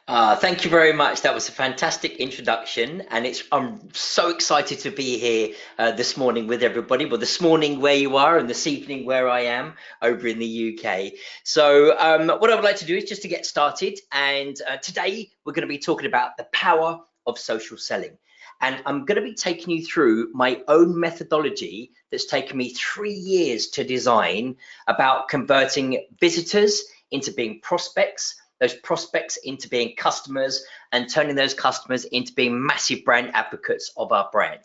Thank you very much. That was a fantastic introduction, and I'm so excited to be here this morning with everybody. Well, this morning where you are, and this evening where I am over in the UK. So, what I would like to do is just to get started, and today we're going to be talking about the power of social selling. And I'm going to be taking you through my own methodology that's taken me 3 years to design about converting visitors into being prospects, those prospects into being customers, and turning those customers into being massive brand advocates of our brand.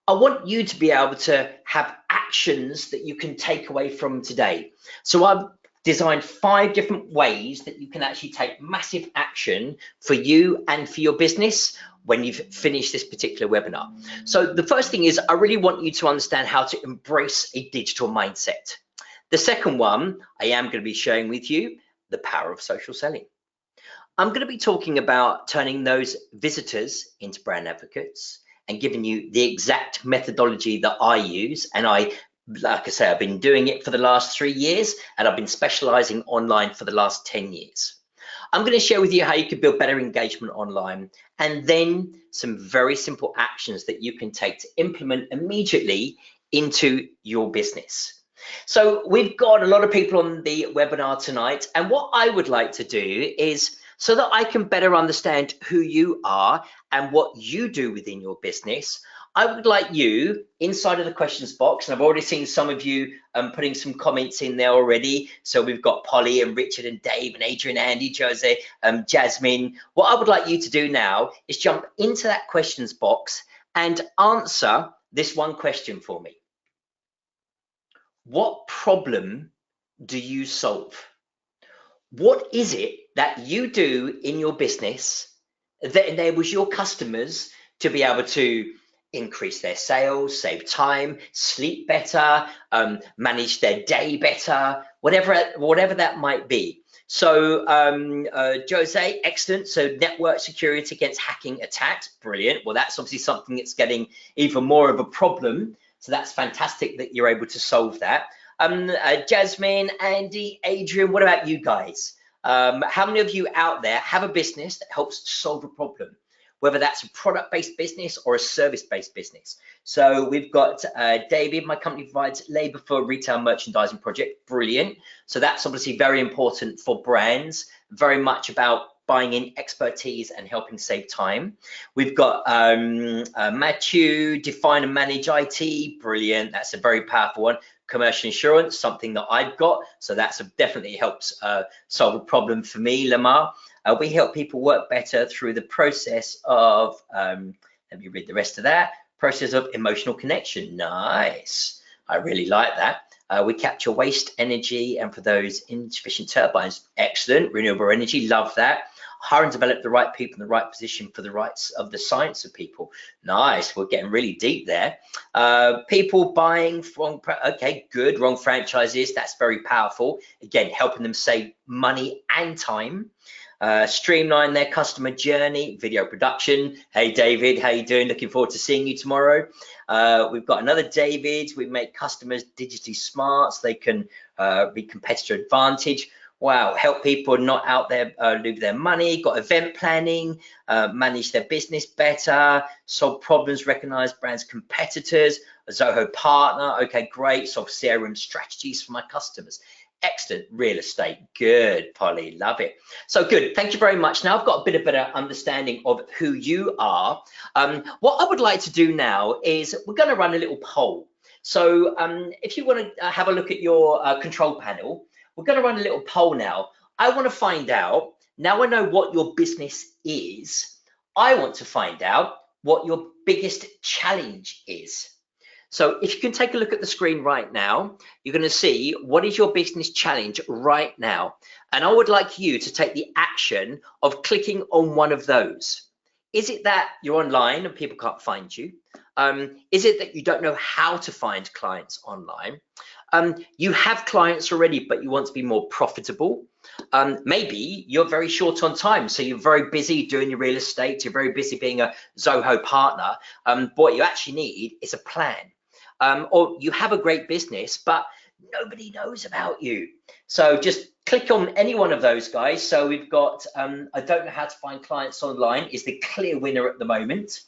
I want you to be able to have actions that you can take away from today. So I've designed 5 different ways that you can actually take massive action for you and for your business when you've finished this particular webinar. So the first thing is I really want you to understand how to embrace a digital mindset. The second one I am going to be sharing with you the power of social selling. I'm going to be talking about turning those visitors into brand advocates and giving you the exact methodology that I use. And like I say, I've been doing it for the last 3 years, and I've been specializing online for the last 10 years. I'm going to share with you how you can build better engagement online, and then some very simple actions that you can take to implement immediately into your business. So we've got a lot of people on the webinar tonight, and what I would like to do is, so that I can better understand who you are and what you do within your business, I would like you inside of the questions box, and I've already seen some of you putting some comments in there already. So we've got Polly and Richard and Dave and Adrian, Andy, Jose, Jasmine. What I would like you to do now is jump into that questions box and answer this one question for me. What problem do you solve? What is it that you do in your business that enables your customers to be able to increase their sales, save time, sleep better, manage their day better, whatever that might be? So Jose, excellent. So network security against hacking attacks, brilliant. Well, that's obviously something that's getting even more of a problem. So that's fantastic that you're able to solve that. Jasmine, Andy, Adrian, what about you guys? How many of you out there have a business that helps solve a problem, whether that's a product-based business or a service-based business? So we've got David, my company provides labor for retail merchandising project, brilliant. So that's obviously very important for brands, very much about buying in expertise and helping save time. We've got Matthew, define and manage IT, brilliant. That's a very powerful one. Commercial insurance, something that I've got, so that's definitely helps solve a problem for me. Lamar, we help people work better through the process of, let me read the rest of that, process of emotional connection. Nice, I really like that. We capture waste energy, and for those insufficient turbines, excellent. Renewable energy, love that. Hire and develop the right people in the right position for the rights of the science of people. Nice, we're getting really deep there. People buying from, okay, good, wrong franchises, that's very powerful. Again, helping them save money and time. Streamline their customer journey, video production. Hey David, how you doing? Looking forward to seeing you tomorrow. We've got another David. We make customers digitally smart so they can be competitor advantage. Wow, help people not out there lose their money, got event planning, manage their business better, solve problems, recognize brands competitors, a Zoho partner, okay, great, solve CRM strategies for my customers. Excellent. Real estate, good, Polly, love it. So good, thank you very much. Now I've got a bit of better understanding of who you are. What I would like to do now is we're going to run a little poll. So if you want to have a look at your control panel, we're going to run a little poll now. I want to find out, now I know what your business is, I want to find out what your biggest challenge is. So if you can take a look at the screen right now, you're going to see what is your business challenge right now. And I would like you to take the action of clicking on one of those. Is it that you're online and people can't find you? Is it that you don't know how to find clients online? You have clients already, but you want to be more profitable. Maybe you're very short on time, so you're very busy doing your real estate, you're very busy being a Zoho partner, but what you actually need is a plan. Or you have a great business, but nobody knows about you. So just click on any one of those guys. So we've got, I don't know how to find clients online is the clear winner at the moment.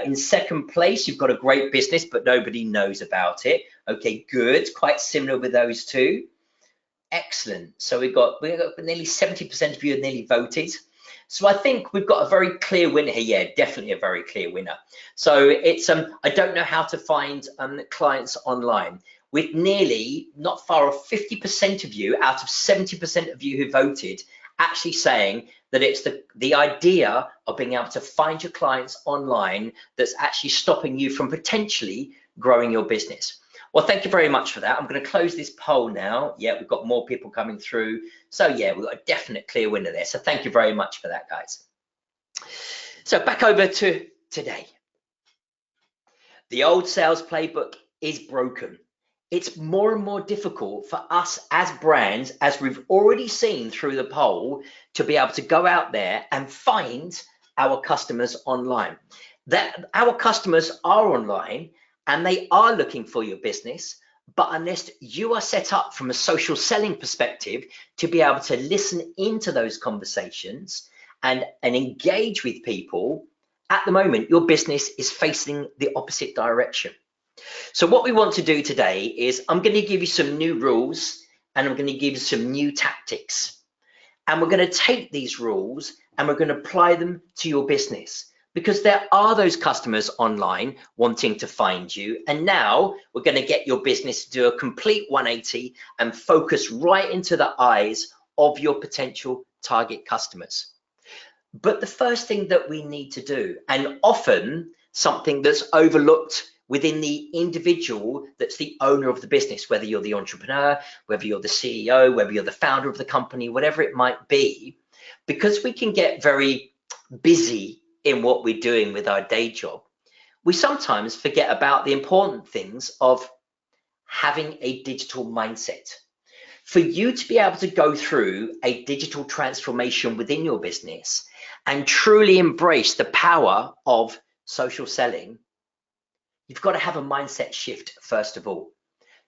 In second place, you've got a great business, but nobody knows about it. Okay, good. Quite similar with those two. Excellent. So we've got nearly 70% of you have nearly voted. So I think we've got a very clear winner here. Yeah, definitely a very clear winner. So it's I don't know how to find clients online. With nearly not far off 50% of you out of 70% of you who voted actually saying that it's the idea of being able to find your clients online that's actually stopping you from potentially growing your business. Well, thank you very much for that. I'm going to close this poll now. Yeah, we've got more people coming through. So yeah, we've got a definite clear winner there. So thank you very much for that, guys. So back over to today. The old sales playbook is broken. It's more and more difficult for us as brands, as we've already seen through the poll, to be able to go out there and find our customers online. That our customers are online and they are looking for your business, but unless you are set up from a social selling perspective to be able to listen into those conversations and engage with people, at the moment, your business is facing the opposite direction. So what we want to do today is I'm going to give you some new rules and I'm going to give you some new tactics. And we're going to take these rules and we're going to apply them to your business, because there are those customers online wanting to find you. And now we're going to get your business to do a complete 180 and focus right into the eyes of your potential target customers. But the first thing that we need to do, and often something that's overlooked within the individual that's the owner of the business, whether you're the entrepreneur, whether you're the CEO, whether you're the founder of the company, whatever it might be, because we can get very busy in what we're doing with our day job, we sometimes forget about the important things of having a digital mindset. For you to be able to go through a digital transformation within your business and truly embrace the power of social selling, you've got to have a mindset shift, first of all.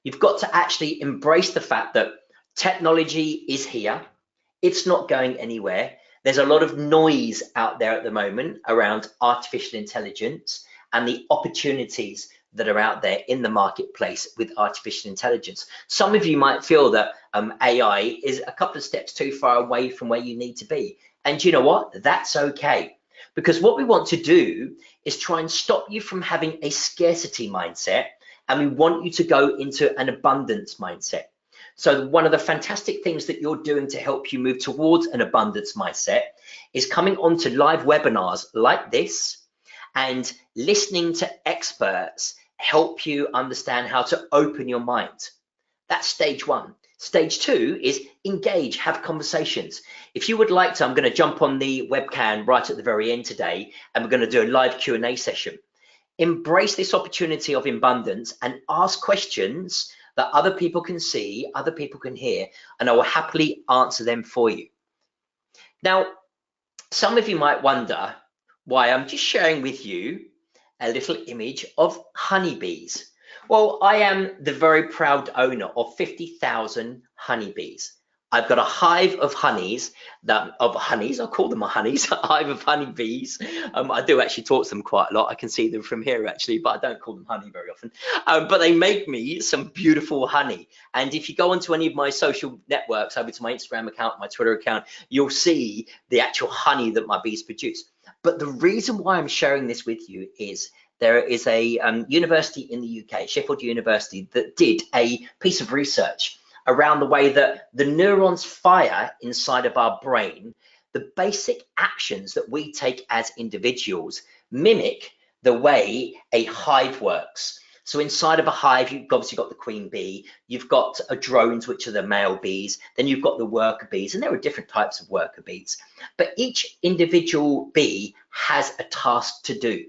You've got to actually embrace the fact that technology is here. It's not going anywhere. There's a lot of noise out there at the moment around artificial intelligence and the opportunities that are out there in the marketplace with artificial intelligence. Some of you might feel that AI is a couple of steps too far away from where you need to be. And you know what? That's okay. Because what we want to do is try and stop you from having a scarcity mindset, and we want you to go into an abundance mindset. So one of the fantastic things that you're doing to help you move towards an abundance mindset is coming onto live webinars like this and listening to experts help you understand how to open your mind. That's stage one. Stage two is engage, have conversations. If you would like to, I'm going to jump on the webcam right at the very end today, and we're going to do a live Q&A session. Embrace this opportunity of abundance and ask questions that other people can see, other people can hear, and I will happily answer them for you. Now, some of you might wonder why I'm just sharing with you a little image of honeybees. Well, I am the very proud owner of 50,000 honeybees. I've got a hive of honeys, I'll call them honeys, a hive of honeybees. I do actually talk to them quite a lot. I can see them from here actually, but I don't call them honey very often. But they make me some beautiful honey. And if you go onto any of my social networks, over to my Instagram account, my Twitter account, you'll see the actual honey that my bees produce. But the reason why I'm sharing this with you is there is a university in the UK, Sheffield University, that did a piece of research around the way that the neurons fire inside of our brain. The basic actions that we take as individuals mimic the way a hive works. So inside of a hive, you've obviously got the queen bee, you've got drones, which are the male bees, then you've got the worker bees, and there are different types of worker bees. But each individual bee has a task to do.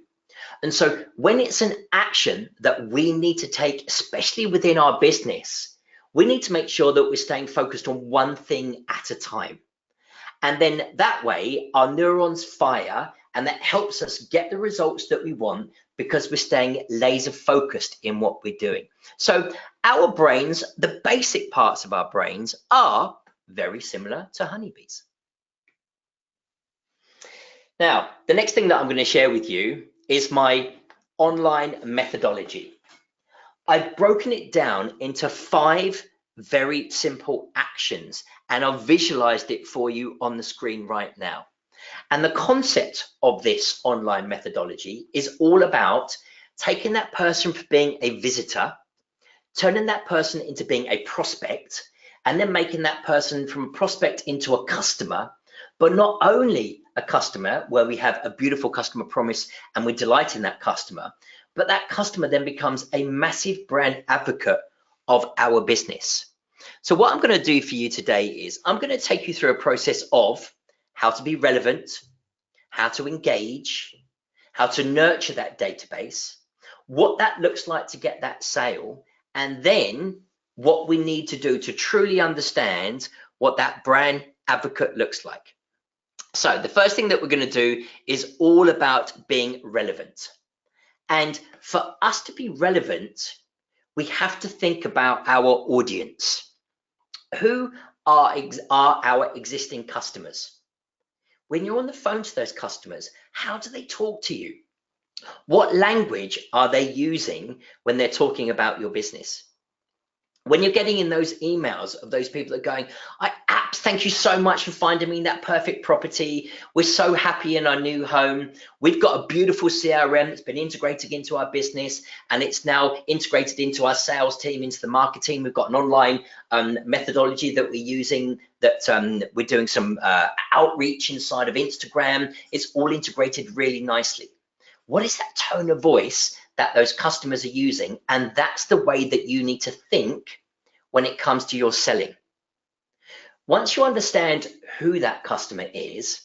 And so when it's an action that we need to take, especially within our business, we need to make sure that we're staying focused on one thing at a time. And then that way, our neurons fire and that helps us get the results that we want because we're staying laser focused in what we're doing. So our brains, the basic parts of our brains, are very similar to honeybees. Now, the next thing that I'm going to share with you is my online methodology. I've broken it down into 5 very simple actions, and I've visualized it for you on the screen right now. And the concept of this online methodology is all about taking that person from being a visitor, turning that person into being a prospect, and then making that person from a prospect into a customer, but not only a customer where we have a beautiful customer promise and we delight in that customer, but that customer then becomes a massive brand advocate of our business. So what I'm going to do for you today is I'm going to take you through a process of how to be relevant, how to engage, how to nurture that database, what that looks like to get that sale, and then what we need to do to truly understand what that brand advocate looks like. So the first thing that we're going to do is all about being relevant. And for us to be relevant, we have to think about our audience. Who are our existing customers? When you're on the phone to those customers, how do they talk to you? What language are they using when they're talking about your business? When you're getting in those emails of those people that are going, thank you so much for finding me that perfect property. We're so happy in our new home. We've got a beautiful CRM that's been integrated into our business, and it's now integrated into our sales team, into the marketing. We've got an online methodology that we're using, that we're doing some outreach inside of Instagram. It's all integrated really nicely. What is that tone of voice that those customers are using? And that's the way that you need to think when it comes to your selling. Once you understand who that customer is,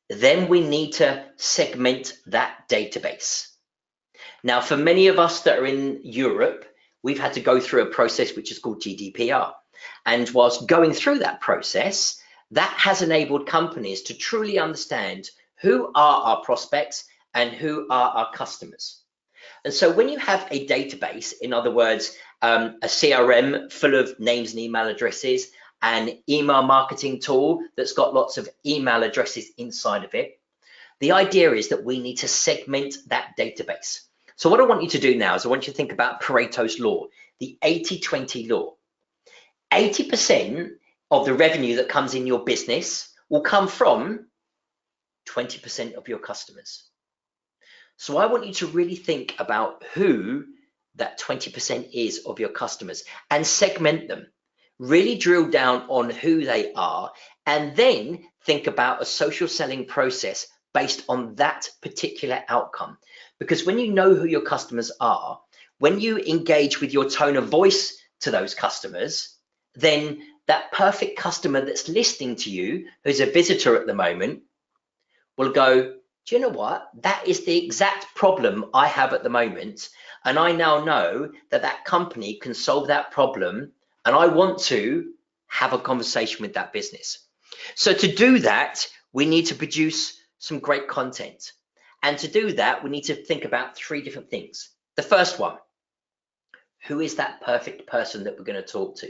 then we need to segment that database. Now, for many of us that are in Europe, we've had to go through a process which is called GDPR. And whilst going through that process, that has enabled companies to truly understand who are our prospects and who are our customers. And so when you have a database, in other words, a CRM full of names and email addresses, an email marketing tool that's got lots of email addresses inside of it, the idea is that we need to segment that database. So what I want you to do now is I want you to think about Pareto's law, the 80-20 law. 80% of the revenue that comes in your business will come from 20% of your customers. So I want you to really think about who that 20% is of your customers and segment them. Really drill down on who they are, and then think about a social selling process based on that particular outcome. Because when you know who your customers are, when you engage with your tone of voice to those customers, then that perfect customer that's listening to you, who's a visitor at the moment, will go, do you know what? That is the exact problem I have at the moment. And I now know that that company can solve that problem. And I want to have a conversation with that business. So to do that, we need to produce some great content. And to do that, we need to think about 3 different things. The first one, who is that perfect person that we're going to talk to?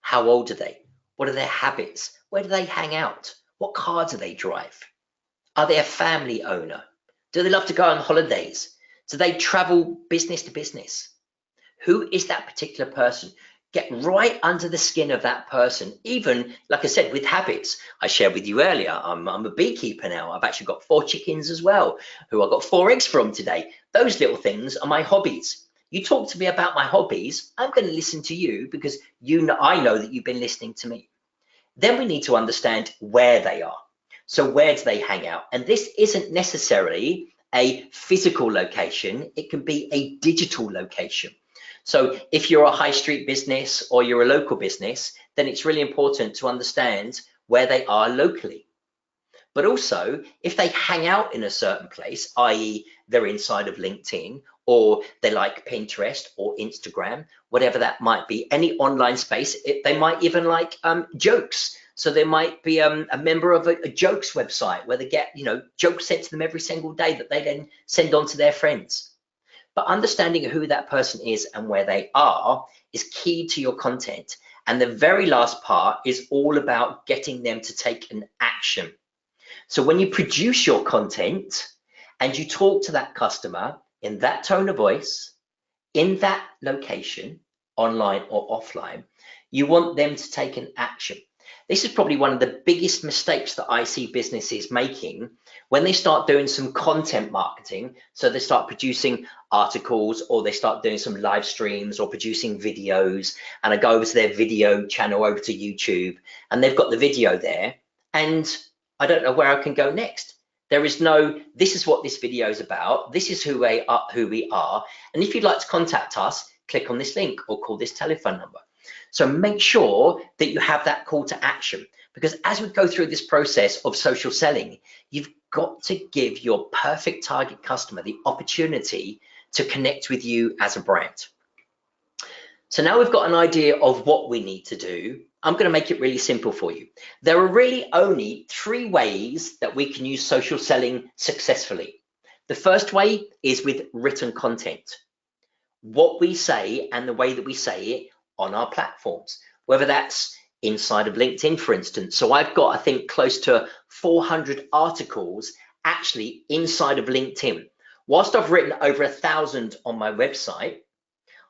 How old are they? What are their habits? Where do they hang out? What car do they drive? Are they a family owner? Do they love to go on holidays? Do they travel business to business? Who is that particular person? Get right under the skin of that person. Even, like I said, with habits. I shared with you earlier, I'm a beekeeper now. I've actually got 4 chickens as well, who I got 4 eggs from today. Those little things are my hobbies. You talk to me about my hobbies, I'm going to listen to you because I know that you've been listening to me. Then we need to understand where they are. So where do they hang out? And this isn't necessarily a physical location. It can be a digital location. So if you're a high street business or you're a local business, then it's really important to understand where they are locally. But also, if they hang out in a certain place, i.e. they're inside of LinkedIn, or they like Pinterest or Instagram, whatever that might be, any online space, they might even like jokes. So there might be a member of a jokes website where they get, jokes sent to them every single day that they then send on to their friends. But understanding who that person is and where they are is key to your content. And the very last part is all about getting them to take an action. So when you produce your content and you talk to that customer in that tone of voice, in that location, online or offline, you want them to take an action. This is probably one of the biggest mistakes that I see businesses making when they start doing some content marketing. So they start producing articles, or they start doing some live streams or producing videos, and I go over to their video channel over to YouTube, and they've got the video there, and I don't know where I can go next. There is no, this is what this video is about, this is who we are, and if you'd like to contact us, click on this link or call this telephone number. So make sure that you have that call to action, because as we go through this process of social selling, you've got to give your perfect target customer the opportunity to connect with you as a brand. So now we've got an idea of what we need to do. I'm going to make it really simple for you. There are really only 3 ways that we can use social selling successfully. The first way is with written content. What we say and the way that we say it on our platforms, whether that's inside of LinkedIn, for instance. So I've got, I think, close to 400 articles actually inside of LinkedIn. Whilst I've written over 1,000 on my website,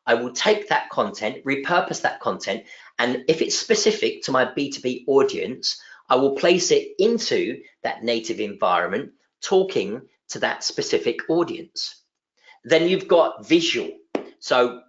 I will take that content, repurpose that content, and if it's specific to my B2B audience, I will place it into that native environment, talking to that specific audience. Then you've got visual. So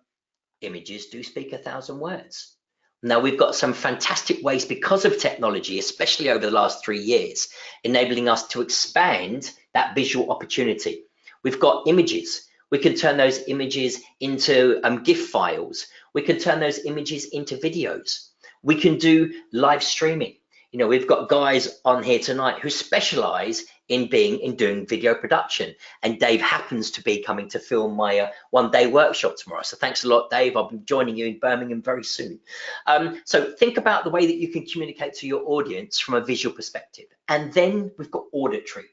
images do speak 1,000 words. Now we've got some fantastic ways because of technology, especially over the last 3 years, enabling us to expand that visual opportunity. We've got images. We can turn those images into GIF files. We can turn those images into videos. We can do live streaming. We've got guys on here tonight who specialize in doing video production. And Dave happens to be coming to film my one-day workshop tomorrow. So thanks a lot, Dave. I'll be joining you in Birmingham very soon. So think about the way that you can communicate to your audience from a visual perspective. And then we've got auditory.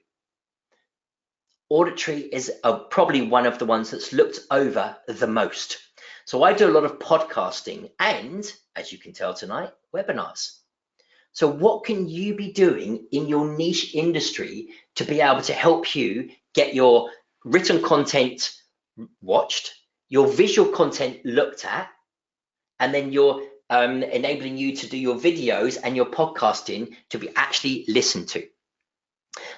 Auditory is probably one of the ones that's looked over the most. So I do a lot of podcasting and, as you can tell tonight, webinars. So what can you be doing in your niche industry to be able to help you get your written content watched, your visual content looked at, and then you're enabling you to do your videos and your podcasting to be actually listened to?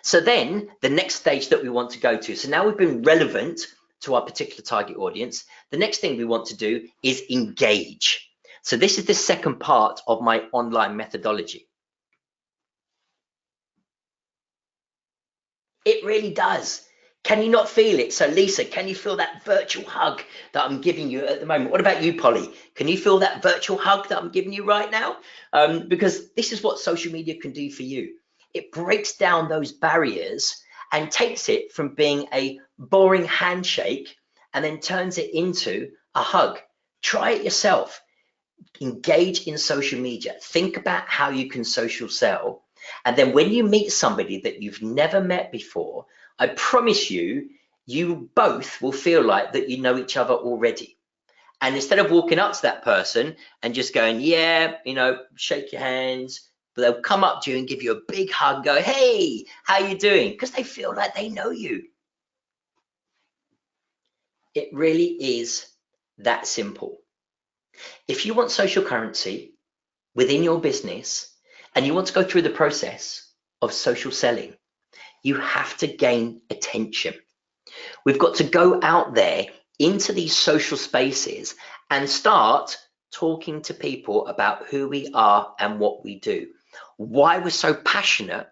So then the next stage that we want to go to, so now we've been relevant to our particular target audience. The next thing we want to do is engage. So this is the second part of my online methodology. It really does. Can you not feel it? So Lisa, can you feel that virtual hug that I'm giving you at the moment? What about you, Polly? Can you feel that virtual hug that I'm giving you right now? Because this is what social media can do for you. It breaks down those barriers and takes it from being a boring handshake and then turns it into a hug. Try it yourself. Engage in social media. Think about how you can social sell. And then when you meet somebody that you've never met before, I promise you, you both will feel like that you know each other already. And instead of walking up to that person and just going, yeah, shake your hands, but they'll come up to you and give you a big hug, go, hey, how you doing? Because they feel like they know you. It really is that simple. If you want social currency within your business and you want to go through the process of social selling, you have to gain attention. We've got to go out there into these social spaces and start talking to people about who we are and what we do, why we're so passionate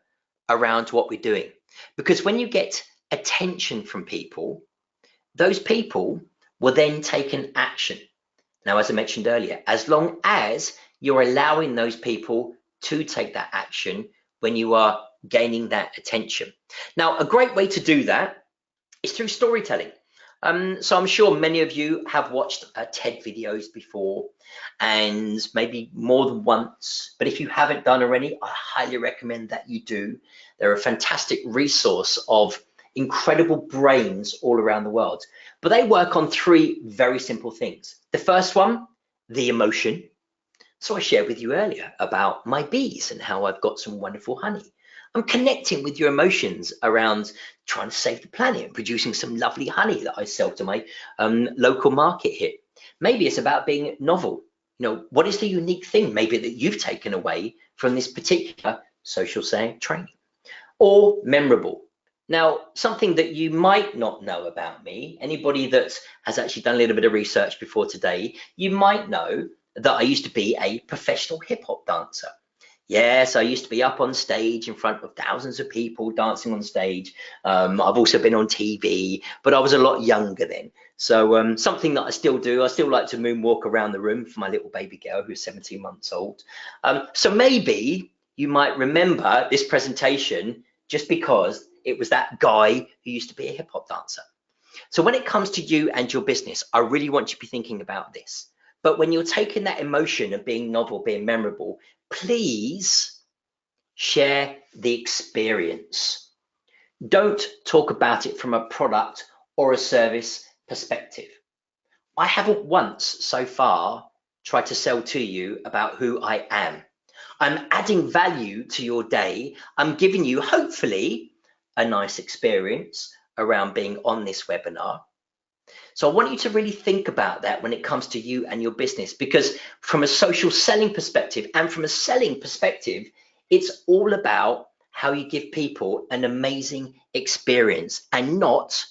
around what we're doing. Because when you get attention from people, those people will then take an action. Now, as I mentioned earlier, as long as you're allowing those people to take that action when you are gaining that attention. Now, a great way to do that is through storytelling. So I'm sure many of you have watched TED videos before, and maybe more than once. But if you haven't done already, I highly recommend that you do. They're a fantastic resource of incredible brains all around the world. But they work on three very simple things. The first one, the emotion. So I shared with you earlier about my bees and how I've got some wonderful honey. I'm connecting with your emotions around trying to save the planet and producing some lovely honey that I sell to my local market here. Maybe it's about being novel. What is the unique thing maybe that you've taken away from this particular social training? Or memorable. Now, something that you might not know about me, anybody that has actually done a little bit of research before today, you might know that I used to be a professional hip hop dancer. Yes, I used to be up on stage in front of thousands of people dancing on stage. I've also been on TV, but I was a lot younger then. So something that I still do, I still like to moonwalk around the room for my little baby girl who's 17 months old. So maybe you might remember this presentation just because it was that guy who used to be a hip hop dancer. So when it comes to you and your business, I really want you to be thinking about this. But when you're taking that emotion of being novel, being memorable, please share the experience. Don't talk about it from a product or a service perspective. I haven't once so far tried to sell to you about who I am. I'm adding value to your day. I'm giving you, hopefully, a nice experience around being on this webinar. So I want you to really think about that when it comes to you and your business, because from a social selling perspective and from a selling perspective, it's all about how you give people an amazing experience and not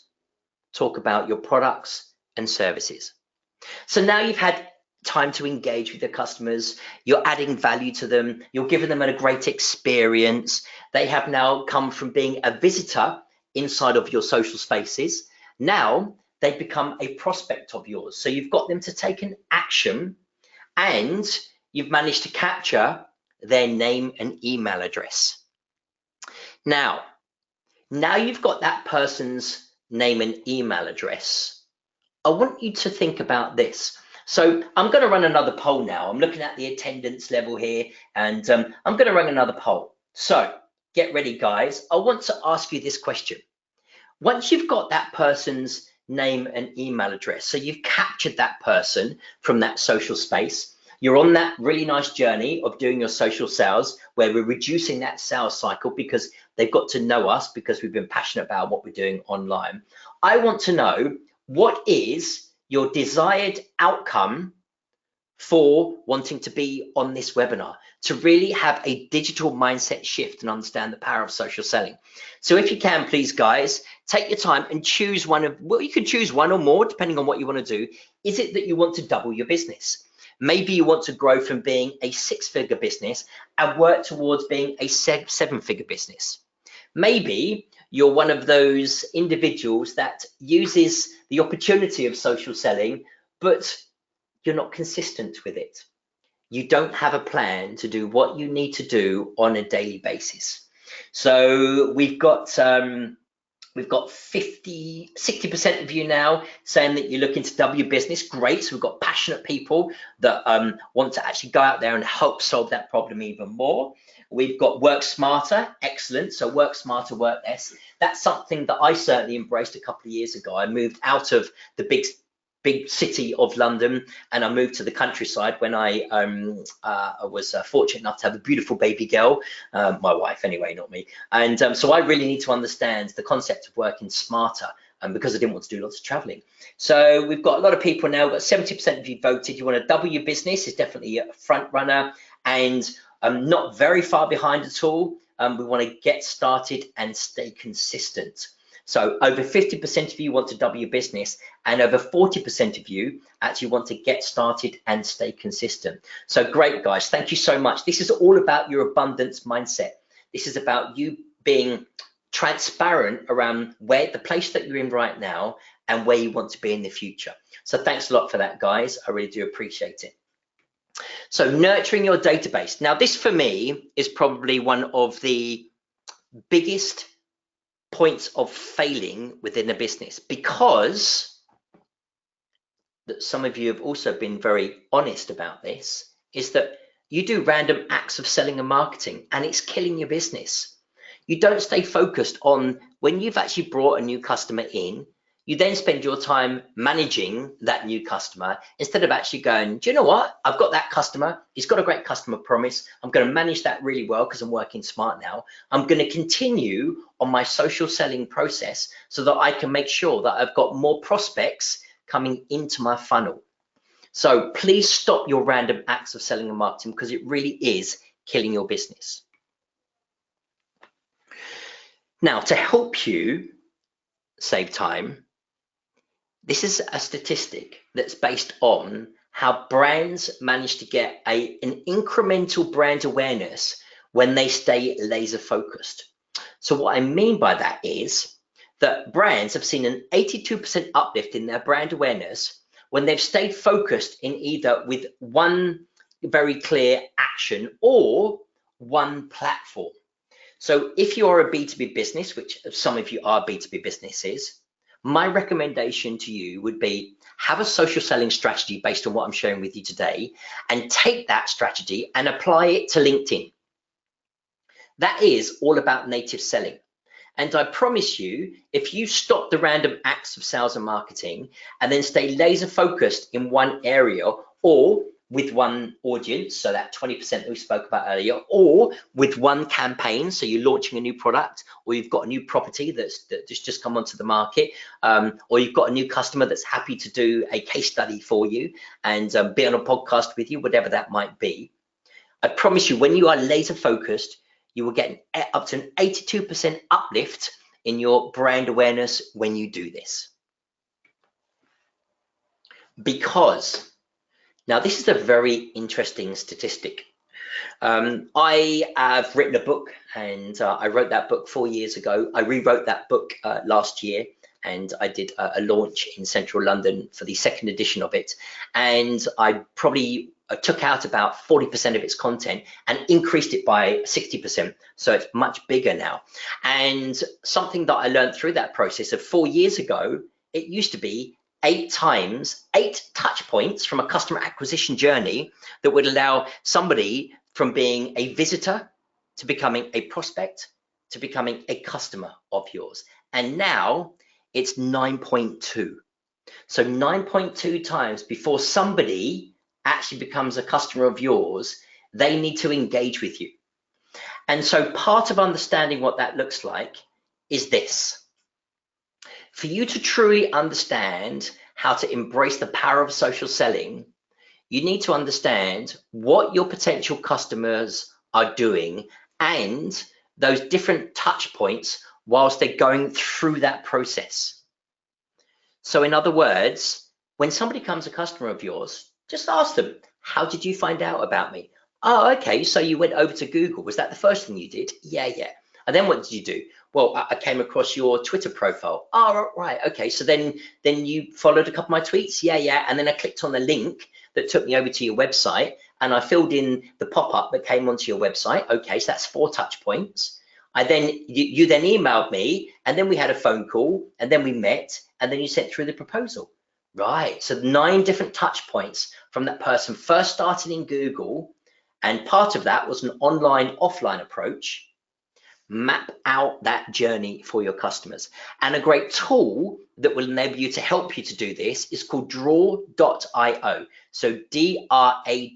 talk about your products and services. So now you've had time to engage with your customers, you're adding value to them, you're giving them a great experience. They have now come from being a visitor inside of your social spaces. Now they've become a prospect of yours. So you've got them to take an action and you've managed to capture their name and email address. Now you've got that person's name and email address. I want you to think about this. So I'm going to run another poll now. I'm looking at the attendance level here, and I'm going to run another poll. So get ready, guys. I want to ask you this question. Once you've got that person's name and email address, so you've captured that person from that social space, you're on that really nice journey of doing your social sales where we're reducing that sales cycle because they've got to know us because we've been passionate about what we're doing online. I want to know, what is your desired outcome for wanting to be on this webinar, to really have a digital mindset shift and understand the power of social selling? So if you can, please, guys, take your time and choose one of, well, you can choose one or more depending on what you want to do. Is it that you want to double your business? Maybe you want to grow from being a 6-figure business and work towards being a 7-figure business. Maybe you're one of those individuals that uses the opportunity of social selling, but you're not consistent with it. You don't have a plan to do what you need to do on a daily basis. So we've got 60% of you now saying that you're looking to double your business. Great. So we've got passionate people that want to actually go out there and help solve that problem even more. We've got work smarter. Excellent. So work smarter, work less. That's something that I certainly embraced a couple of years ago. I moved out of the big city of London and I moved to the countryside when I was fortunate enough to have a beautiful baby girl, my wife anyway, not me. And so I really need to understand the concept of working smarter, because I didn't want to do lots of traveling. So we've got a lot of people now, but 70% of you voted you want to double your business. Is definitely a front runner and not very far behind at all. We want to get started and stay consistent. So over 50% of you want to double your business and over 40% of you actually want to get started and stay consistent. So great, guys. Thank you so much. This is all about your abundance mindset. This is about you being transparent around where the place that you're in right now and where you want to be in the future. So thanks a lot for that, guys. I really do appreciate it. So nurturing your database. Now, this for me is probably one of the biggest points of failing within a business, because that some of you have also been very honest about this is that you do random acts of selling and marketing, and it's killing your business. You don't stay focused on when you've actually brought a new customer in. You then spend your time managing that new customer instead of actually going, do you know what? I've got that customer. He's got a great customer promise. I'm going to manage that really well because I'm working smart now. I'm going to continue on my social selling process so that I can make sure that I've got more prospects coming into my funnel. So please stop your random acts of selling and marketing, because it really is killing your business. Now, to help you save time, this is a statistic that's based on how brands manage to get an incremental brand awareness when they stay laser focused. So what I mean by that is that brands have seen an 82% uplift in their brand awareness when they've stayed focused in either with one very clear action or one platform. So if you're a B2B business, which some of you are B2B businesses, my recommendation to you would be have a social selling strategy based on what I'm sharing with you today, and take that strategy and apply it to LinkedIn. That is all about native selling. And I promise you, if you stop the random acts of sales and marketing and then stay laser focused in one area or with one audience, so that 20% that we spoke about earlier, or with one campaign, so you're launching a new product, or you've got a new property that's just come onto the market, or you've got a new customer that's happy to do a case study for you and be on a podcast with you, whatever that might be. I promise you, when you are laser focused, you will get up to an 82% uplift in your brand awareness when you do this. Because now, this is a very interesting statistic. I have written a book, and I wrote that book 4 years ago. I rewrote that book last year, and I did a launch in central London for the second edition of it. And I probably took out about 40% of its content and increased it by 60%. So it's much bigger now. And something that I learned through that process of 4 years ago, it used to be 8 touch points from a customer acquisition journey that would allow somebody from being a visitor to becoming a prospect to becoming a customer of yours. And now it's 9.2. So 9.2 times before somebody actually becomes a customer of yours, they need to engage with you. And so part of understanding what that looks like is this. For you to truly understand how to embrace the power of social selling, you need to understand what your potential customers are doing and those different touch points whilst they're going through that process. So in other words, when somebody becomes a customer of yours, just ask them, how did you find out about me? Oh, okay, so you went over to Google. Was that the first thing you did? Yeah. And then what did you do? Well, I came across your Twitter profile. Oh, right, okay. So then you followed a couple of my tweets? Yeah. And then I clicked on the link that took me over to your website, and I filled in the pop-up that came onto your website. Okay, so that's 4 touch points. You then emailed me, and then we had a phone call, and then we met, and then you sent through the proposal. Right, so 9 different touch points from that person first starting in Google, and part of that was an online, offline approach. Map out that journey for your customers. And a great tool that will enable you to help you to do this is called draw.io. So DRAW.io.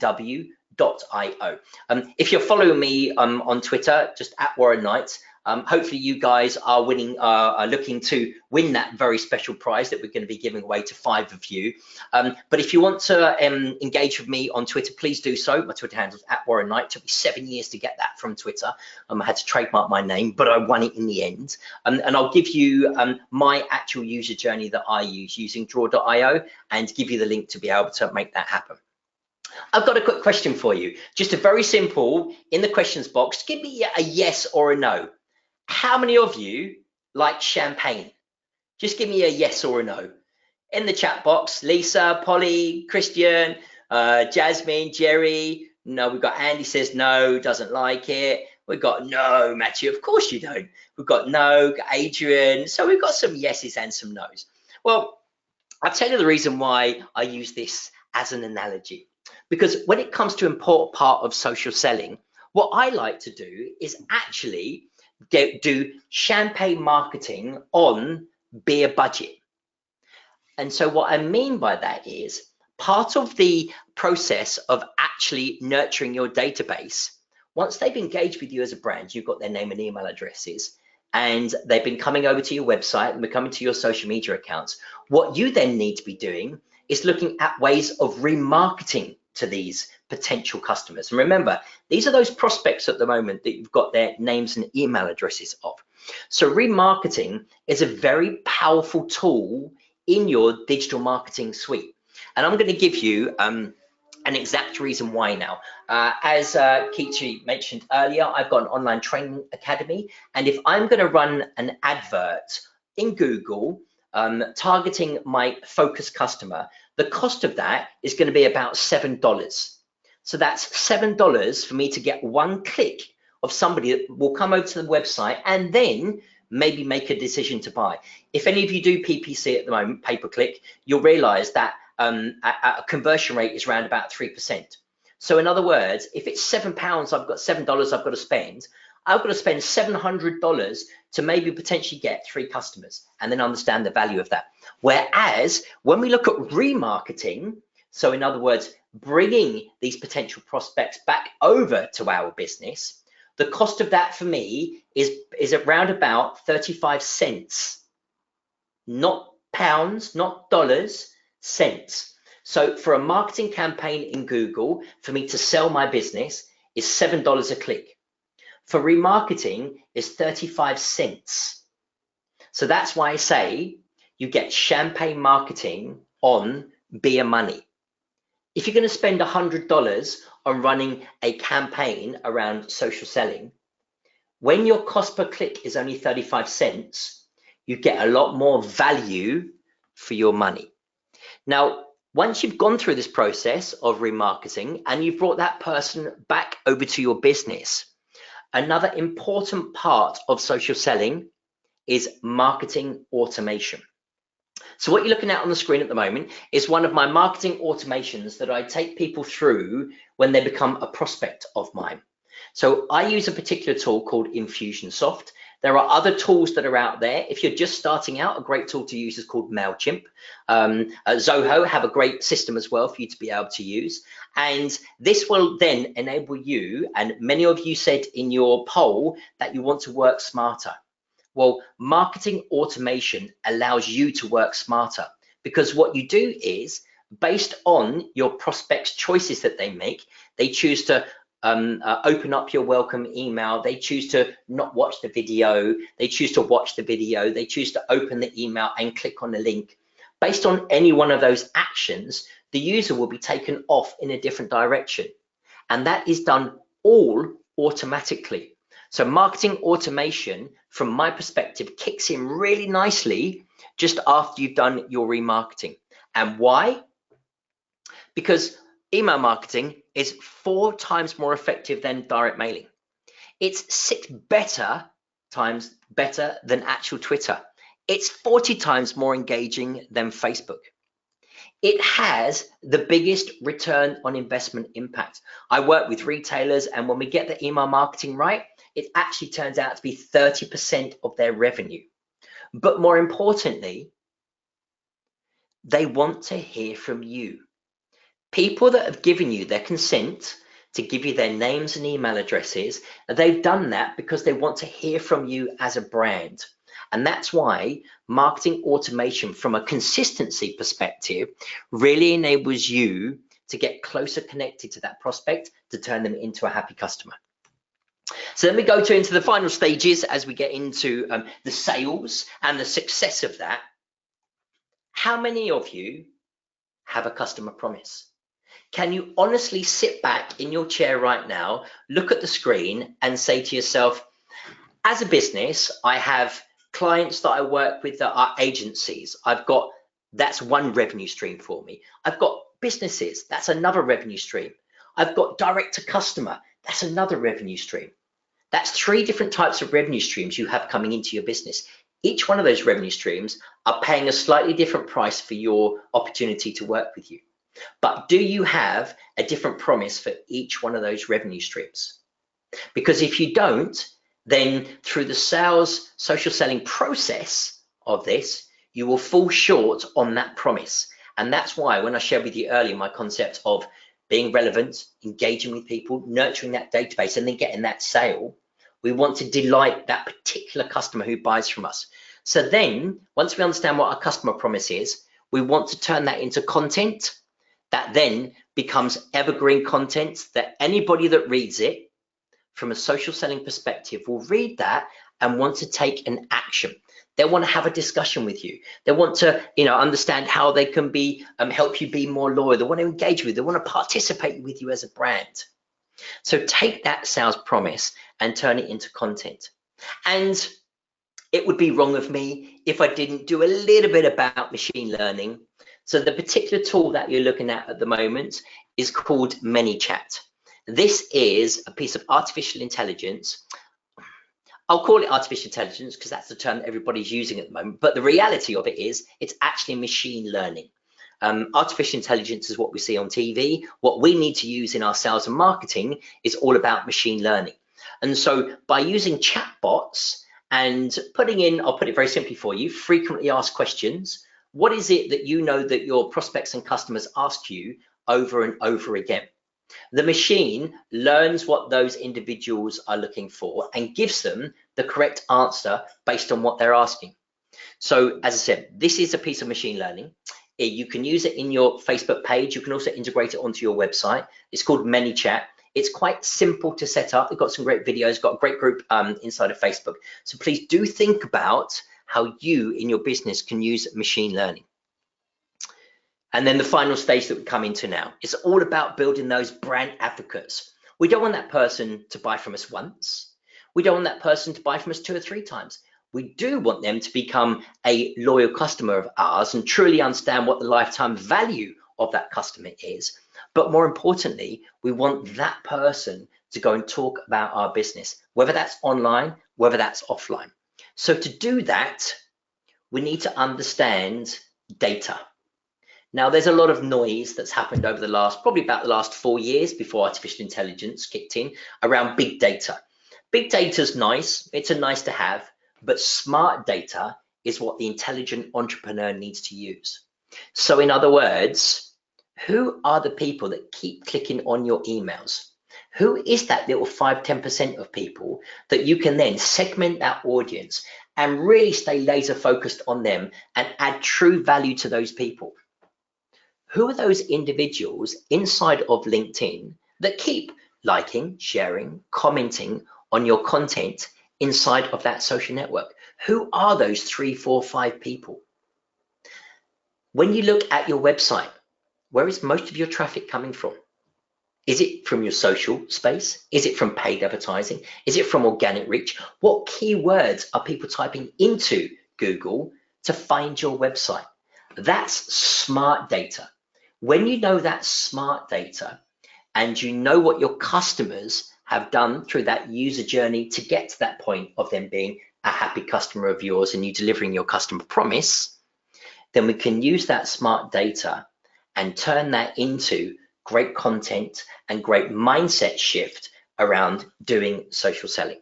If you're following me on Twitter, just at Warren Knight, hopefully you guys are looking to win that very special prize that we're going to be giving away to 5 of you. But if you want to engage with me on Twitter, please do so. My Twitter handle is at Warren Knight. It took me 7 years to get that from Twitter. I had to trademark my name, but I won it in the end. And I'll give you my actual user journey that I use using draw.io and give you the link to be able to make that happen. I've got a quick question for you. Just a very simple, in the questions box, give me a yes or a no. How many of you like champagne? Just give me a yes or a no. In the chat box, Lisa, Polly, Christian, Jasmine, Jerry. No, we've got Andy says no, doesn't like it. We've got no, Matthew, of course you don't. We've got no, Adrian. So we've got some yeses and some nos. Well, I'll tell you the reason why I use this as an analogy. Because when it comes to important part of social selling, what I like to do is actually do champagne marketing on beer budget. And so what I mean by that is part of the process of actually nurturing your database, once they've engaged with you as a brand, you've got their name and email addresses, and they've been coming over to your website and they're coming to your social media accounts. What you then need to be doing is looking at ways of remarketing to these potential customers. And remember, these are those prospects at the moment that you've got their names and email addresses of. So remarketing is a very powerful tool in your digital marketing suite. And I'm going to give you an exact reason why now. As Kichi mentioned earlier, I've got an online training academy. And if I'm going to run an advert in Google targeting my focus customer, the cost of that is going to be about $7. So that's $7 for me to get one click of somebody that will come over to the website and then maybe make a decision to buy. If any of you do PPC at the moment, pay-per-click, you'll realize that a conversion rate is around about 3%. So in other words, if it's £7, I've got $7 I've got to spend, I've got to spend $700 to maybe potentially get 3 customers and then understand the value of that. Whereas when we look at remarketing, so in other words, bringing these potential prospects back over to our business, the cost of that for me is around about 35 cents, not pounds, not dollars, cents. So for a marketing campaign in Google, for me to sell my business is $7 a click. For remarketing is 35 cents. So that's why I say you get champagne marketing on beer money. If you're going to spend $100 on running a campaign around social selling, when your cost per click is only 35 cents, you get a lot more value for your money. Now, once you've gone through this process of remarketing and you've brought that person back over to your business, another important part of social selling is marketing automation. So what you're looking at on the screen at the moment is one of my marketing automations that I take people through when they become a prospect of mine. So I use a particular tool called Infusionsoft. There are other tools that are out there. If you're just starting out, a great tool to use is called MailChimp. Zoho have a great system as well for you to be able to use. And this will then enable you, and many of you said in your poll that you want to work smarter. Well, marketing automation allows you to work smarter, because what you do is based on your prospects' choices that they make, they choose to open up your welcome email, they choose to not watch the video, they choose to watch the video, they choose to open the email and click on the link. Based on any one of those actions, the user will be taken off in a different direction. And that is done all automatically. So marketing automation, from my perspective, kicks in really nicely just after you've done your remarketing. And why? Because email marketing is 4 times more effective than direct mailing. It's 6 times better than actual Twitter. It's 40 times more engaging than Facebook. It has the biggest return on investment impact. I work with retailers, and when we get the email marketing right, it actually turns out to be 30% of their revenue. But more importantly, they want to hear from you. People that have given you their consent to give you their names and email addresses, they've done that because they want to hear from you as a brand. And that's why marketing automation from a consistency perspective really enables you to get closer connected to that prospect to turn them into a happy customer. So then we go into the final stages as we get into the sales and the success of that. How many of you have a customer promise? Can you honestly sit back in your chair right now, look at the screen and say to yourself, as a business, I have clients that I work with that are agencies. That's one revenue stream for me. I've got businesses, that's another revenue stream. I've got direct to customer, that's another revenue stream. That's 3 different types of revenue streams you have coming into your business. Each one of those revenue streams are paying a slightly different price for your opportunity to work with you. But do you have a different promise for each one of those revenue streams? Because if you don't, then through the social selling process of this, you will fall short on that promise. And that's why when I shared with you earlier my concept of being relevant, engaging with people, nurturing that database, and then getting that sale, we want to delight that particular customer who buys from us. So then, once we understand what our customer promise is, we want to turn that into content that then becomes evergreen content that anybody that reads it from a social selling perspective will read that and want to take an action. They want to have a discussion with you. They want to, understand how they can be help you be more loyal. They want to engage with you. They want to participate with you as a brand. So take that sales promise and turn it into content. And it would be wrong of me if I didn't do a little bit about machine learning. So the particular tool that you're looking at the moment is called ManyChat. This is a piece of artificial intelligence. I'll call it artificial intelligence because that's the term that everybody's using at the moment. But the reality of it is it's actually machine learning. Artificial intelligence is what we see on TV. What we need to use in our sales and marketing is all about machine learning. And so by using chatbots and putting in, I'll put it very simply for you, frequently asked questions. What is it that you know that your prospects and customers ask you over and over again? The machine learns what those individuals are looking for and gives them the correct answer based on what they're asking. So as I said, this is a piece of machine learning. You can use it in your Facebook page. You can also integrate it onto your website. It's called ManyChat. It's quite simple to set up. We've got some great videos, got a great group inside of Facebook. So please do think about how you in your business can use machine learning. And then the final stage that we come into now, it's all about building those brand advocates. We don't want that person to buy from us once. We don't want that person to buy from us 2 or 3 times. We do want them to become a loyal customer of ours and truly understand what the lifetime value of that customer is. But more importantly, we want that person to go and talk about our business, whether that's online, whether that's offline. So to do that, we need to understand data. Now, there's a lot of noise that's happened over probably about the last 4 years before artificial intelligence kicked in around big data. Big data's nice, it's a nice to have, but smart data is what the intelligent entrepreneur needs to use. So in other words, who are the people that keep clicking on your emails? Who is that little 5–10% of people that you can then segment that audience and really stay laser focused on them and add true value to those people? Who are those individuals inside of LinkedIn that keep liking, sharing, commenting on your content inside of that social network? Who are those 3, 4, 5 people? When you look at your website, where is most of your traffic coming from? Is it from your social space? Is it from paid advertising? Is it from organic reach? What keywords are people typing into Google to find your website? That's smart data. When you know that smart data and you know what your customers have done through that user journey to get to that point of them being a happy customer of yours and you delivering your customer promise, then we can use that smart data and turn that into great content and great mindset shift around doing social selling.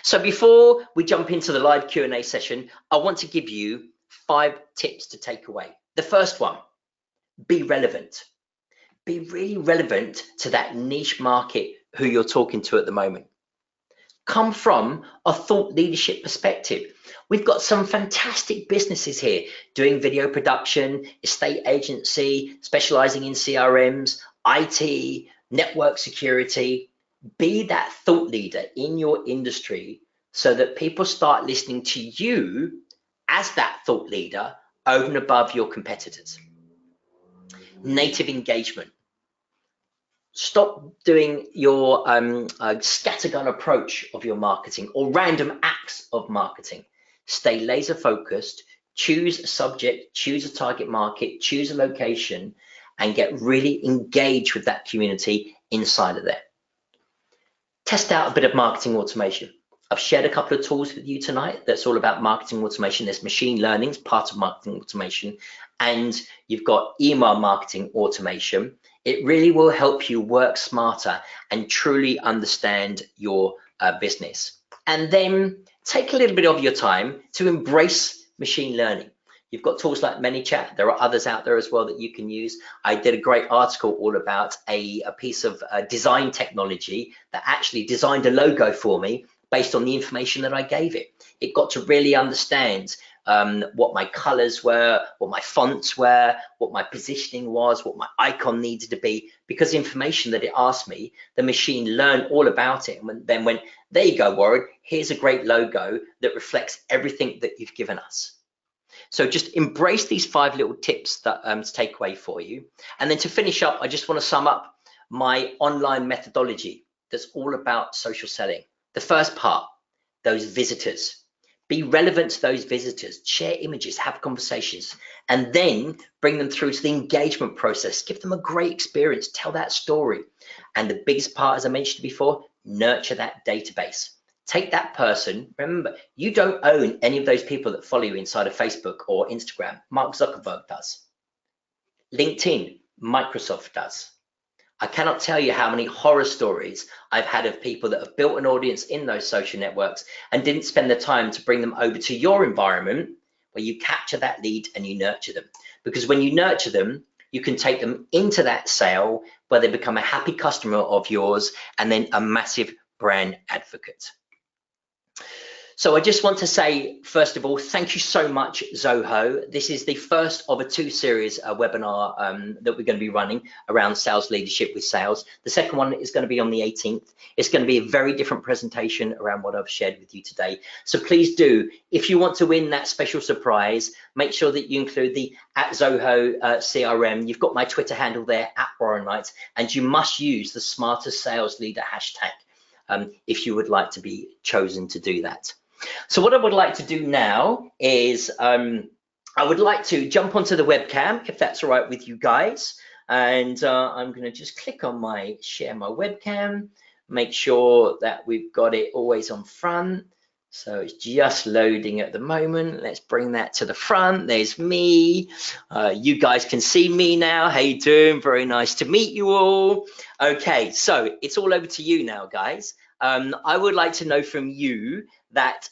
So before we jump into the live Q&A session, I want to give you 5 tips to take away. The first one, be relevant. Be really relevant to that niche market who you're talking to at the moment. Come from a thought leadership perspective. We've got some fantastic businesses here doing video production, estate agency, specializing in CRMs, IT, network security. Be that thought leader in your industry so that people start listening to you as that thought leader over and above your competitors. Native engagement. Stop doing your scattergun approach of your marketing or random acts of marketing. Stay laser focused, choose a subject, choose a target market, choose a location, and get really engaged with that community inside of there. Test out a bit of marketing automation. I've shared a couple of tools with you tonight that's all about marketing automation. There's machine learning, it's part of marketing automation, and you've got email marketing automation. It really will help you work smarter and truly understand your business. And then take a little bit of your time to embrace machine learning. You've got tools like ManyChat. There are others out there as well that you can use. I did a great article all about a piece of design technology that actually designed a logo for me based on the information that I gave it. It got to really understand what my colors were, what my fonts were, what my positioning was, what my icon needed to be, because information that it asked me, the machine learned all about it and then went, there you go, Warren, here's a great logo that reflects everything that you've given us. So just embrace these 5 little tips that to take away for you. And then to finish up, I just want to sum up my online methodology that's all about social selling. The first part, those visitors. Be relevant to those visitors, share images, have conversations, and then bring them through to the engagement process. Give them a great experience, tell that story. And the biggest part, as I mentioned before, nurture that database. Take that person, remember, you don't own any of those people that follow you inside of Facebook or Instagram. Mark Zuckerberg does. LinkedIn, Microsoft does. I cannot tell you how many horror stories I've had of people that have built an audience in those social networks and didn't spend the time to bring them over to your environment where you capture that lead and you nurture them. Because when you nurture them, you can take them into that sale where they become a happy customer of yours and then a massive brand advocate. So I just want to say, first of all, thank you so much, Zoho. This is the first of a 2-series webinar that we're going to be running around sales leadership with sales. The second one is going to be on the 18th. It's going to be a very different presentation around what I've shared with you today. So please do, if you want to win that special surprise, make sure that you include the @Zoho CRM. You've got my Twitter handle there, @WarrenKnight, and you must use the Smartest Sales Leader hashtag if you would like to be chosen to do that. So what I would like to do now is I would like to jump onto the webcam, if that's all right with you guys. And I'm going to just click on my share my webcam, make sure that we've got it always on front. So it's just loading at the moment. Let's bring that to the front. There's me. You guys can see me now. How you doing? Very nice to meet you all. Okay, so it's all over to you now, guys. I would like to know from you that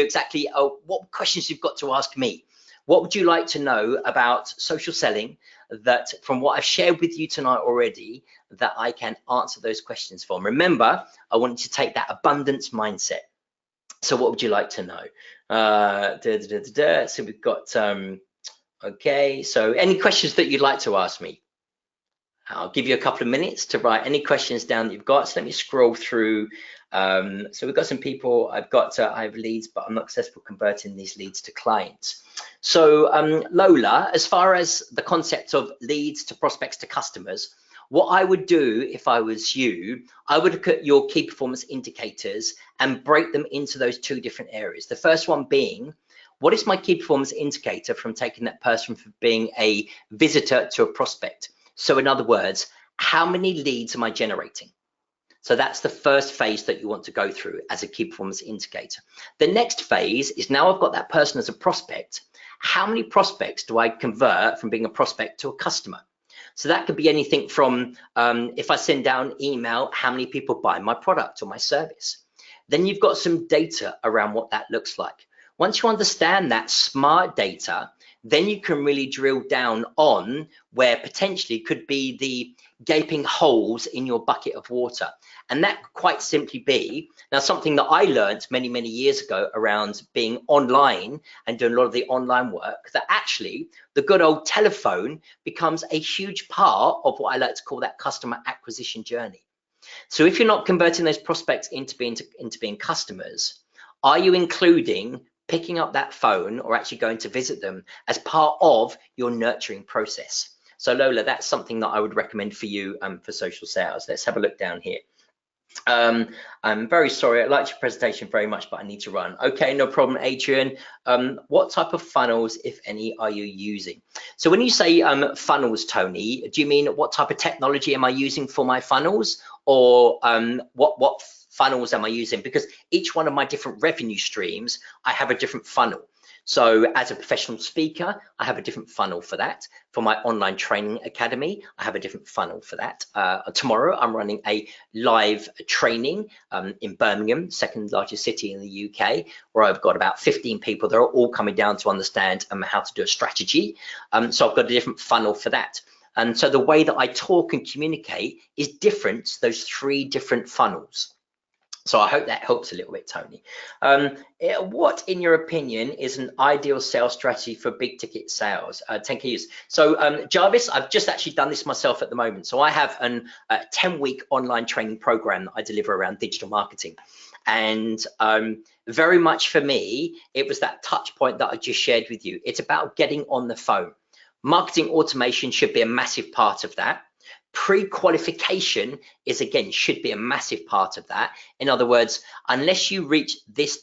exactly what questions you've got to ask me. What would you like to know about social selling that from what I've shared with you tonight already that I can answer those questions for? Remember, I want you to take that abundance mindset. So what would you like to know? So we've got, okay, so any questions that you'd like to ask me? I'll give you a couple of minutes to write any questions down that you've got. So let me scroll through. So we've got some people. I have leads, but I'm not successful converting these leads to clients. So Lola, as far as the concept of leads to prospects to customers, what I would do if I was you, I would look at your key performance indicators and break them into those 2 different areas. The first one being, what is my key performance indicator from taking that person from being a visitor to a prospect? So in other words, how many leads am I generating? So that's the first phase that you want to go through as a key performance indicator. The next phase is, now I've got that person as a prospect, how many prospects do I convert from being a prospect to a customer? So that could be anything from, if I send out an email, how many people buy my product or my service? Then you've got some data around what that looks like. Once you understand that smart data, then you can really drill down on where potentially could be the gaping holes in your bucket of water. And that could quite simply be, now something that I learned many, many years ago around being online and doing a lot of the online work, that actually the good old telephone becomes a huge part of what I like to call that customer acquisition journey. So if you're not converting those prospects into being customers, are you including picking up that phone or actually going to visit them as part of your nurturing process? So Lola, that's something that I would recommend for you for social sales. Let's have a look down here. I'm very sorry, I liked your presentation very much, but I need to run. Okay, no problem, Adrian. What type of funnels, if any, are you using? So when you say funnels, Tony, do you mean what type of technology am I using for my funnels, or what funnels am I using? Because each one of my different revenue streams, I have a different funnel. So as a professional speaker, I have a different funnel for that. For my online training academy, I have a different funnel for that. Tomorrow, I'm running a live training in Birmingham, second largest city in the UK, where I've got about 15 people that are all coming down to understand how to do a strategy. So I've got a different funnel for that. And so the way that I talk and communicate is different to those 3 different funnels. So I hope that helps a little bit, Tony. What, in your opinion, is an ideal sales strategy for big ticket sales? 10K use. So Jarvis, I've just actually done this myself at the moment. So I have a 10-week online training program that I deliver around digital marketing. And very much for me, it was that touch point that I just shared with you. It's about getting on the phone. Marketing automation should be a massive part of that. Pre-qualification is, again, should be a massive part of that. In other words, unless you reach this,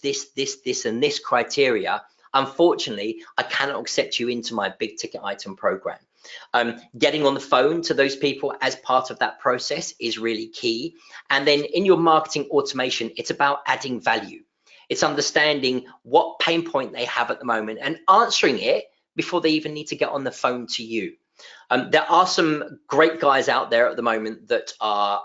and this criteria, unfortunately, I cannot accept you into my big ticket item program. Getting on the phone to those people as part of that process is really key. And then in your marketing automation, it's about adding value. It's understanding what pain point they have at the moment and answering it before they even need to get on the phone to you. There are some great guys out there at the moment that are,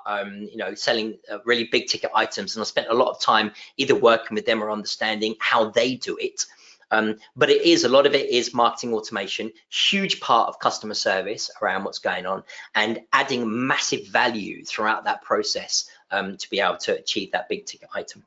selling really big ticket items, and I spent a lot of time either working with them or understanding how they do it. But a lot of it is marketing automation, huge part of customer service around what's going on, and adding massive value throughout that process to be able to achieve that big ticket item.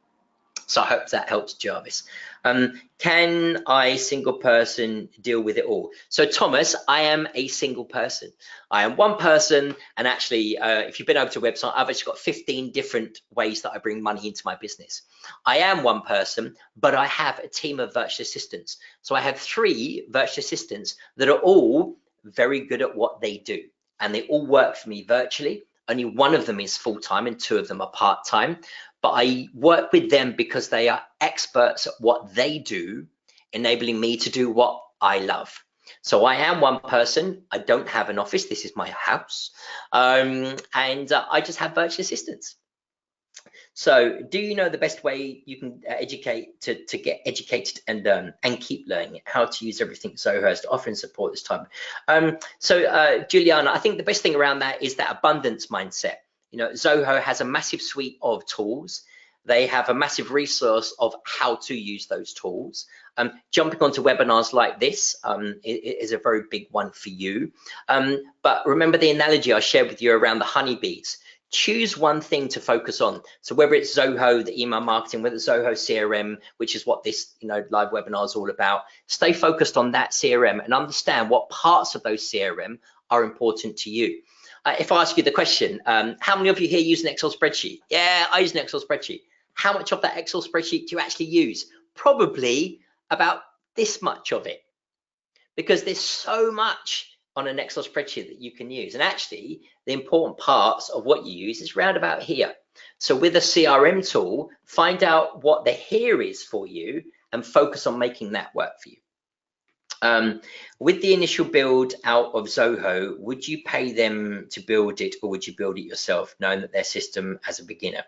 So I hope that helps, Jarvis. Can I, single person, deal with it all? So Thomas, I am a single person. I am one person, and actually, if you've been over to a website, I've actually got 15 different ways that I bring money into my business. I am one person, but I have a team of virtual assistants. So I have 3 virtual assistants that are all very good at what they do, and they all work for me virtually. Only one of them is full-time and 2 of them are part-time. But I work with them because they are experts at what they do, enabling me to do what I love. So I am one person. I don't have an office. This is my house. And I just have virtual assistants. So do you know the best way you can educate to get educated and keep learning how to use everything Zoho has to offer and support this time? Juliana, I think the best thing around that is that abundance mindset. Zoho has a massive suite of tools. They have a massive resource of how to use those tools. Jumping onto webinars like this is a very big one for you. But remember the analogy I shared with you around the honeybees. Choose one thing to focus on. So whether it's Zoho, the email marketing, whether it's Zoho CRM, which is what this live webinar is all about, stay focused on that CRM and understand what parts of those CRM are important to you. If I ask you the question, how many of you here use an Excel spreadsheet? Yeah, I use an Excel spreadsheet. How much of that Excel spreadsheet do you actually use? Probably about this much of it, because there's so much on an Excel spreadsheet that you can use. And actually, the important parts of what you use is round about here. So with a CRM tool, find out what the here is for you and focus on making that work for you. With the initial build out of Zoho, would you pay them to build it, or would you build it yourself, knowing that their system as a beginner?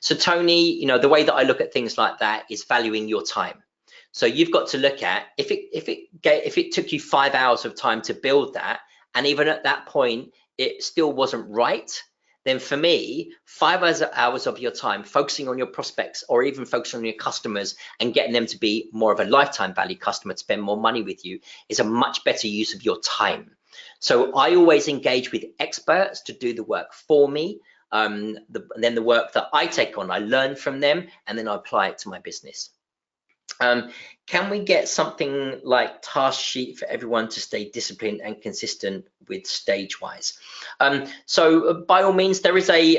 So Tony, the way that I look at things like that is valuing your time. So you've got to look at if it took you 5 hours of time to build that, and even at that point it still wasn't right, then for me, 5 hours of your time focusing on your prospects or even focusing on your customers and getting them to be more of a lifetime value customer to spend more money with you is a much better use of your time. So I always engage with experts to do the work for me. Then the work that I take on, I learn from them and then I apply it to my business. Can we get something like task sheet for everyone to stay disciplined and consistent with stage wise? So by all means, there is a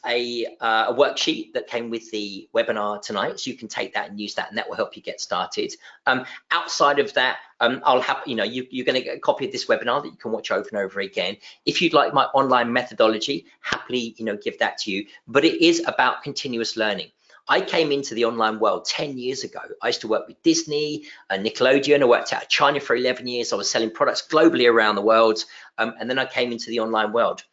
worksheet that came with the webinar tonight, so you can take that and use that, and that will help you get started. Outside of that, I'll have, you're going to get a copy of this webinar that you can watch over and over again. If you'd like my online methodology, happily, give that to you. But it is about continuous learning. I came into the online world 10 years ago. I used to work with Disney and Nickelodeon. I worked out of China for 11 years. I was selling products globally around the world. And then I came into the online world.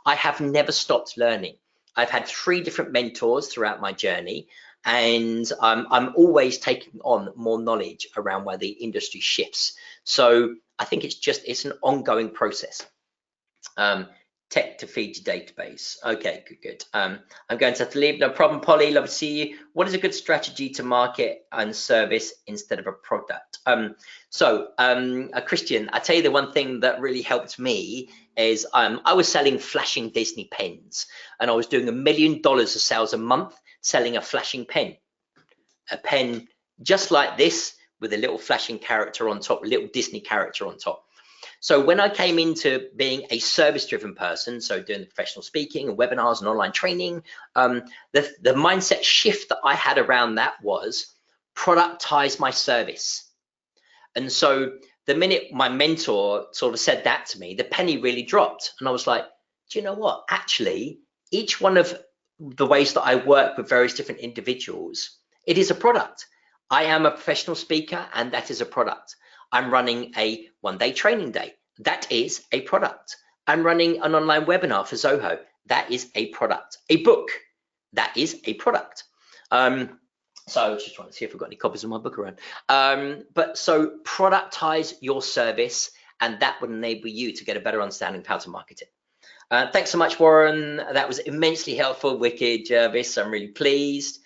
I have never stopped learning. I've had 3 different mentors throughout my journey, and I'm always taking on more knowledge around where the industry shifts. So I think it's an ongoing process. Tech to feed your database. Okay, good. I'm going to have to leave. No problem, Polly. Love to see you. What is a good strategy to market and service instead of a product? Christian, I tell you the one thing that really helped me is I was selling flashing Disney pens, and I was doing $1 million of sales a month selling a flashing pen. A pen just like this with a little flashing character on top, a little Disney character on top. So when I came into being a service-driven person, so doing the professional speaking and webinars and online training, the mindset shift that I had around that was productize my service. And so the minute my mentor sort of said that to me, the penny really dropped. And I was like, do you know what? Actually, each one of the ways that I work with various different individuals, it is a product. I am a professional speaker, and that is a product. I'm running a 1-day training day. That is a product. I'm running an online webinar for Zoho. That is a product. A book. That is a product. So I was just trying to see if I've got any copies of my book around. But so productize your service, and that would enable you to get a better understanding of how to market it. Thanks so much, Warren. That was immensely helpful. Wicked, Jervis. I'm really pleased.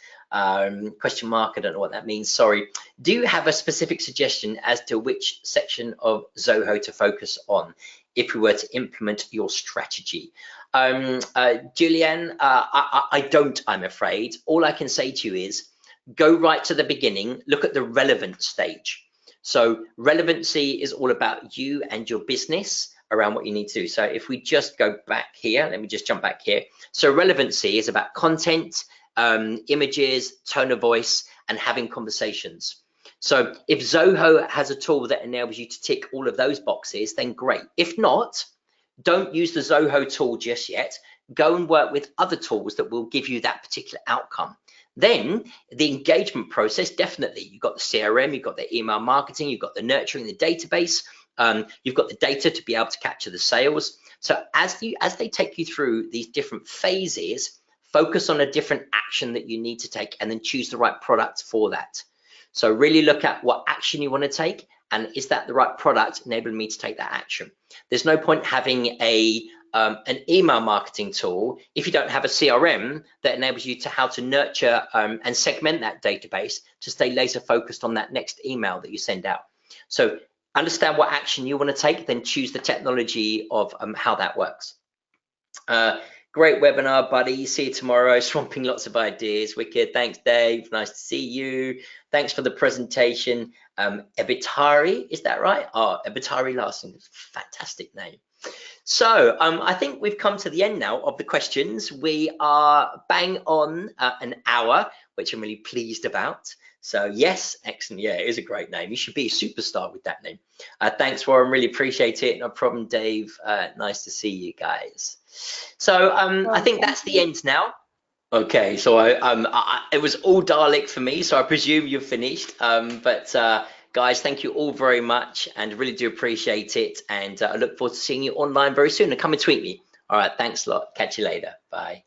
Question mark, I don't know what that means, sorry. Do you have a specific suggestion as to which section of Zoho to focus on if we were to implement your strategy? Julianne, I don't, I'm afraid. All I can say to you is go right to the beginning, look at the relevant stage. So relevancy is all about you and your business around what you need to do. So if we just go back here, let me just jump back here. So relevancy is about content, images, tone of voice, and having conversations. So if Zoho has a tool that enables you to tick all of those boxes, then great. If not, don't use the Zoho tool just yet. Go and work with other tools that will give you that particular outcome. Then the engagement process, definitely. You've got the CRM, you've got the email marketing, you've got the nurturing, the database, you've got the data to be able to capture the sales. So as they take you through these different phases, focus on a different action that you need to take, and then choose the right product for that. So really look at what action you want to take, and is that the right product enabling me to take that action? There's no point having an email marketing tool if you don't have a CRM that enables you to how to nurture and segment that database to stay laser focused on that next email that you send out. So understand what action you want to take, then choose the technology of how that works. Great webinar, buddy. See you tomorrow. Swamping lots of ideas. Wicked. Thanks, Dave. Nice to see you. Thanks for the presentation. Ebitari, is that right? Oh, Ebitari Larson. Fantastic name. So I think we've come to the end now of the questions. We are bang on an hour, which I'm really pleased about. So yes, excellent. Yeah, it is a great name. You should be a superstar with that name. Thanks, Warren. Really appreciate it. No problem, Dave. Nice to see you guys. So I think that's the end now. Okay, so it was all Dalek for me, so I presume you've finished. Guys, thank you all very much, and really do appreciate it. And I look forward to seeing you online very soon. And come and tweet me. All right, thanks a lot. Catch you later. Bye.